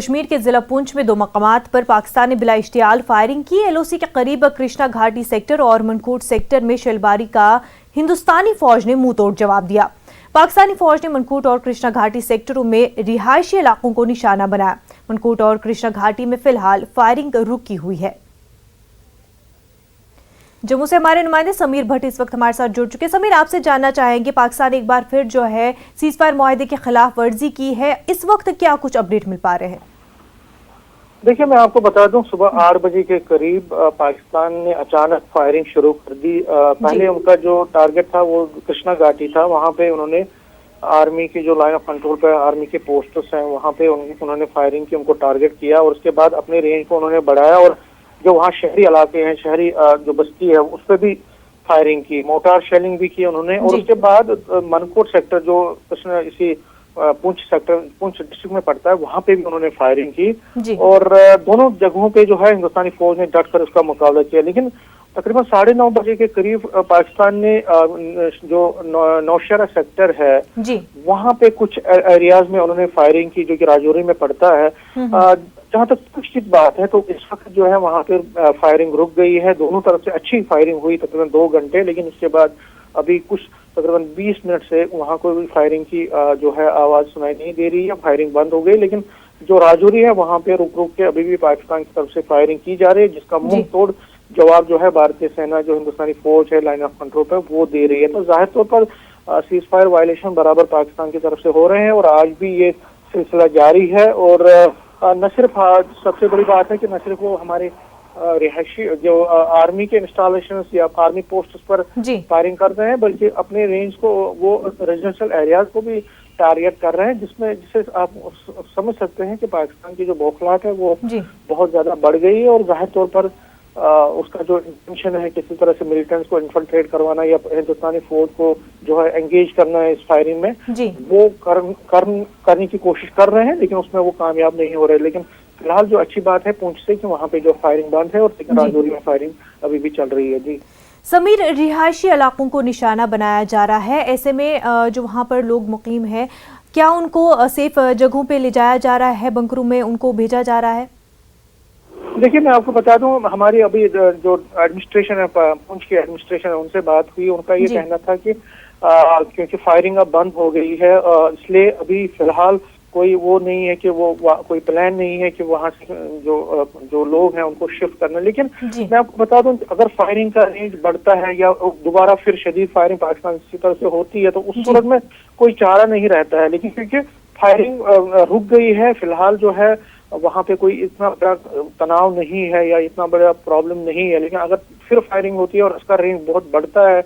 कश्मीर के जिला पुंछ में 2 मकामात पर पाकिस्तान ने बिला इश्तियाल फायरिंग की। एलओसी के करीब कृष्णा घाटी सेक्टर और मनकोट सेक्टर में शेलबारी का हिंदुस्तानी फौज ने मुंह तोड़ जवाब दिया। पाकिस्तानी फौज ने मनकोट और कृष्णा घाटी सेक्टरों में रिहायशी इलाकों को निशाना बनाया। मनकोट और कृष्णा घाटी में फिलहाल फायरिंग रुकी हुई है। जम्मू से हमारे नुमाइंदे समीर भट्ट इस वक्त हमारे साथ जुड़ चुके हैं। समीर, आपसे जानना चाहेंगे, पाकिस्तान एक बार फिर जो है सीजफायर मुआहदे के खिलाफ वर्जी की है, इस वक्त क्या कुछ अपडेट मिल पा रहे हैं? देखिए, मैं आपको बता दूं, सुबह 8 बजे के करीब पाकिस्तान ने अचानक फायरिंग शुरू कर दी। पहले उनका जो टारगेट था वो कृष्णा घाटी था। वहां पे उन्होंने आर्मी की जो लाइन ऑफ कंट्रोल पे आर्मी के पोस्टर्स हैं वहां पे उन्होंने फायरिंग की, उनको टारगेट किया और उसके बाद अपने रेंज को उन्होंने बढ़ाया और जो वहाँ शहरी इलाके हैं, शहरी जो बस्ती है, उस पर भी फायरिंग की, मोटार शेलिंग भी की उन्होंने। और उसके बाद मनकोट सेक्टर जो इसी पुंछ सेक्टर, पुंछ डिस्ट्रिक्ट में पड़ता है, वहां पे भी उन्होंने फायरिंग की और दोनों जगहों पे जो है हिंदुस्तानी फौज ने डट कर उसका मुकाबला किया। लेकिन तकरीबन 9:30 बजे के करीब पाकिस्तान ने जो नौशहरा सेक्टर है वहां पे कुछ एरियाज में उन्होंने फायरिंग की, जो कि राजौरी में पड़ता है। जहां तक निश्चित बात है तो इस वक्त जो है वहां पे फायरिंग रुक गई है। दोनों तरफ से अच्छी फायरिंग हुई तकरीबन 2 घंटे, लेकिन उसके बाद अभी कुछ तकरीबन 20 मिनट से वहां कोई फायरिंग की जो है आवाज सुनाई नहीं दे रही है। फायरिंग बंद हो गई, लेकिन जो राजौरी है वहां पे रुक रुक के अभी भी पाकिस्तान की तरफ से फायरिंग की जा रही है, जिसका मुंह तोड़ जवाब जो है भारतीय सेना, जो हिंदुस्तानी फौज है लाइन ऑफ कंट्रोल पर, वो दे रही है। तो जाहिर तौर पर सीज फायर वायलेशन बराबर पाकिस्तान की तरफ से हो रहे हैं और आज भी ये सिलसिला जारी है। और न सिर्फ सबसे बड़ी बात है कि न सिर्फ वो हमारे रिहायशी जो आर्मी के इंस्टॉलेशन या आर्मी पोस्ट पर फायरिंग कर रहे हैं, बल्कि अपने रेंज को, वो रेजिडेंशियल एरियाज को भी टारगेट कर रहे हैं, जिससे आप समझ सकते हैं कि पाकिस्तान की जो बौखलाहट है वो बहुत ज्यादा बढ़ गई है। और जाहिर तौर पर उसका जो इंटेंशन है किसी तरह से मिलिटेंट्स को इन्फिल्ट्रेट करवाना या हिंदुस्तानी फौज को जो है एंगेज करना है इस फायरिंग में, वो करने की कोशिश कर रहे हैं, लेकिन उसमें वो कामयाब नहीं हो रहे। लेकिन फिलहाल जो अच्छी बात है पुंछ से कि वहाँ पे जो फायरिंग बंद है और राजौरी में फायरिंग अभी भी चल रही है। जी समीर, रिहायशी इलाकों को निशाना बनाया जा रहा है, ऐसे में जो वहाँ पर लोग मुकीम है, क्या उनको सेफ जगहों पे ले जाया जा रहा है, बंकरों में उनको भेजा जा रहा है? देखिए, मैं आपको बता दूं, हमारी अभी जो एडमिनिस्ट्रेशन है, पुंछ की एडमिनिस्ट्रेशन है, उनसे बात हुई। उनका ये कहना था कि क्योंकि फायरिंग अब बंद हो गई है, इसलिए अभी फिलहाल कोई वो नहीं है कि वो कोई प्लान नहीं है कि वहां से जो लोग हैं उनको शिफ्ट करना। लेकिन मैं आपको बता दूं, अगर फायरिंग का रेंज बढ़ता है या दोबारा फिर शदीद फायरिंग पाकिस्तान की तरफ से होती है तो उस सूरत में कोई चारा नहीं रहता है। लेकिन क्योंकि फायरिंग रुक गई है फिलहाल, जो है वहां पे कोई इतना बड़ा तनाव नहीं है या इतना बड़ा प्रॉब्लम नहीं है। लेकिन अगर फिर फायरिंग होती है और उसका रेंज बहुत बढ़ता है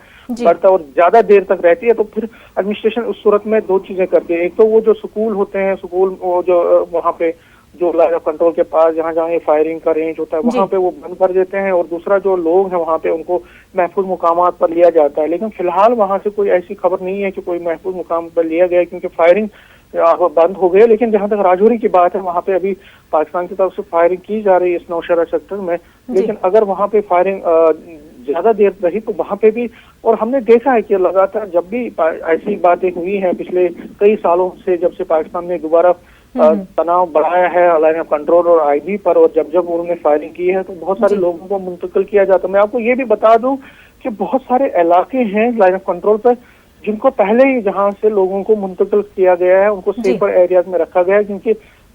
और ज्यादा देर तक रहती है, तो फिर एडमिनिस्ट्रेशन उस सूरत में 2 चीजें करती है। एक तो वो जो स्कूल होते हैं, स्कूल वो जो वहाँ पे जो लाइन ऑफ कंट्रोल के पास जहाँ जहाँ ये फायरिंग का रेंज होता है वहाँ पे वो बंद कर देते हैं, और दूसरा जो लोग हैं वहाँ पे उनको महफूज मुकामात पर लिया जाता है। लेकिन फिलहाल वहाँ से कोई ऐसी खबर नहीं है कि कोई महफूज मुकाम पर लिया गया, क्योंकि फायरिंग बंद हो गए। लेकिन जहां तक राजौरी की बात है, वहां पे अभी पाकिस्तान की तरफ से फायरिंग की जा रही है इस नौशहरा सेक्टर में। लेकिन अगर वहां पे फायरिंग ज्यादा देर रही तो वहां पे भी, और हमने देखा है कि लगातार जब भी ऐसी बातें हुई हैं पिछले कई सालों से, जब से पाकिस्तान ने दोबारा तनाव बढ़ाया है लाइन ऑफ कंट्रोल और आईबी पर, और जब जब उन्होंने फायरिंग की है तो बहुत सारे लोगों को मुंतकिल किया जाता है। मैं आपको ये भी बता दूं कि बहुत सारे इलाके हैं लाइन ऑफ कंट्रोल पर जिनको पहले ही जहां से लोगों को मुंतकिल किया गया है, उनको सेफर एरियाज में रखा गया है, क्योंकि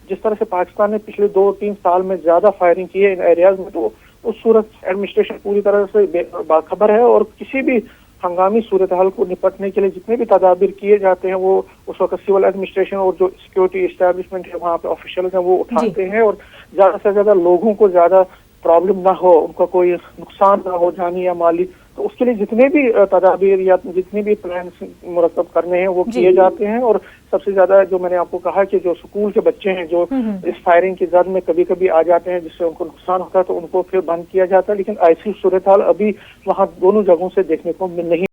जिस तरह से पाकिस्तान ने पिछले 2-3 साल में ज्यादा फायरिंग की है इन एरियाज में, तो उस सूरत एडमिनिस्ट्रेशन पूरी तरह से बाखबर है। और किसी भी हंगामी सूरत हाल को निपटने के लिए जितने भी तदाबीर किए जाते हैं वो उस वक्त सिविल एडमिनिस्ट्रेशन और जो सिक्योरिटी एस्टेब्लिशमेंट है वहाँ पे ऑफिशियल हैं वो उठाते हैं, और ज्यादा से ज्यादा लोगों को ज्यादा प्रॉब्लम ना हो, उनका कोई नुकसान ना हो जानी या माली, तो उसके लिए जितने भी तदाबीर या जितने भी प्लान मुरतब करने हैं वो किए जाते हैं। और सबसे ज्यादा जो मैंने आपको कहा कि जो स्कूल के बच्चे हैं जो इस फायरिंग की जद में कभी कभी आ जाते हैं, जिससे उनको नुकसान होता है, तो उनको फिर बंद किया जाता है। लेकिन ऐसी सूरत हाल अभी वहाँ दोनों जगहों से देखने को नहीं